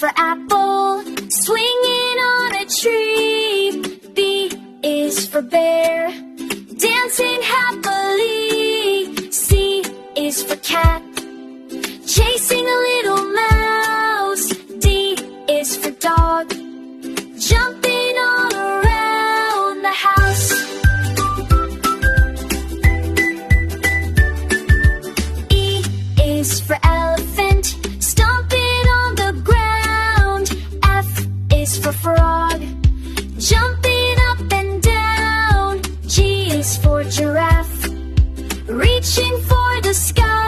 for apple, swinging on a tree. B is for bear, dancing happily. C is for cat, chasing a little mouse. D is for dog, jumping all around the house. E is for elephant, stomping on the ground. F is for frog, jumping up and down. G is for giraffe, reaching for the sky.